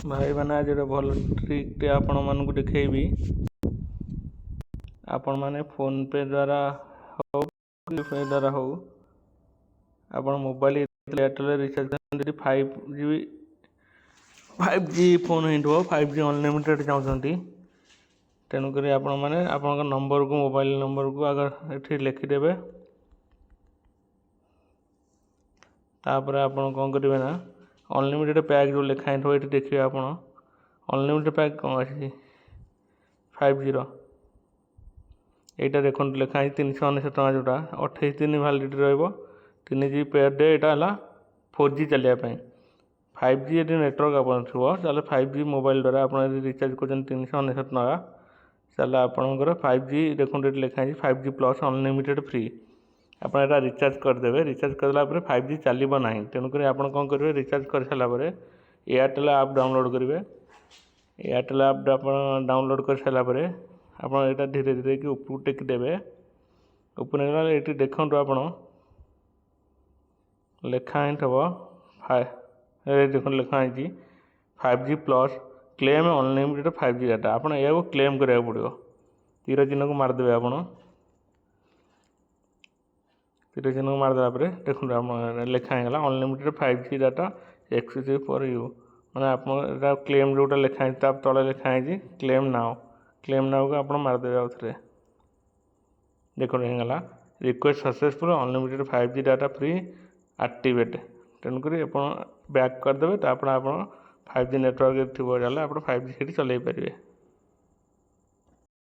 भाई मैंने आज गोटे भल ट्रिक्टे आपण मानक देखी। आपण मैंने फोन पे द्वारा हो पे द्वारा हो आप मोबाइल एयरटेल रिचार्ज कर 5G फोन हो 5G अनलिमिटेड चाहते तेणुक आपण मैंने आपण नंबर को मोबाइल नंबर को अगर ये लिखिदेवे तापर आप कौन करेंगे ना अनलिमिटेड पैक जो लिखाई थो ये देखिए आप अनलिमिटेड पैक कौन अच्छी 5G यहाँ देखो लिखाई 399 टका जोटा 28 दिन भैलिडिटी रो3 GB पेड डे यहाँ 4G चलिए 5G यदि नेटवर्क आप चलो 5G मोबाइल द्वारा आप रिचार्ज कर 399 टका चलो आपंकर 5G देखो लिखाई 5G प्लस अनलिमिटेड फ्री आप रिचार्ज करदे रिचार्ज करदेला 5G चलो ना तेणुक आप कौन करेंगे रिचार्ज कर सारापर एयरटेल आप डाउनलोड करेंगे एयरटेल आप डाउनलोड कर सारापर आप धीरे धीरे कि ऊपर टेकिदेवे ऊपर ये देखो आप लिखाई थव देख लिखाई 5G plus claim unlimited 5G data आप क्लेम करा पड़ो तीर चिन्ह को मारदे आप तीर चिन्ह को मारदेला देखो लिखाई unlimited 5G data exclusive for you मैंने आप क्लेम जोटा लिखाई तले लिखाई क्लेम नाउ को आप मारदेवे आउ थे देखो होगा request successful unlimited 5G data free activate तेणुक आप बैक करदे आप 5G नेटवर्क थी आप 5G चल पारे।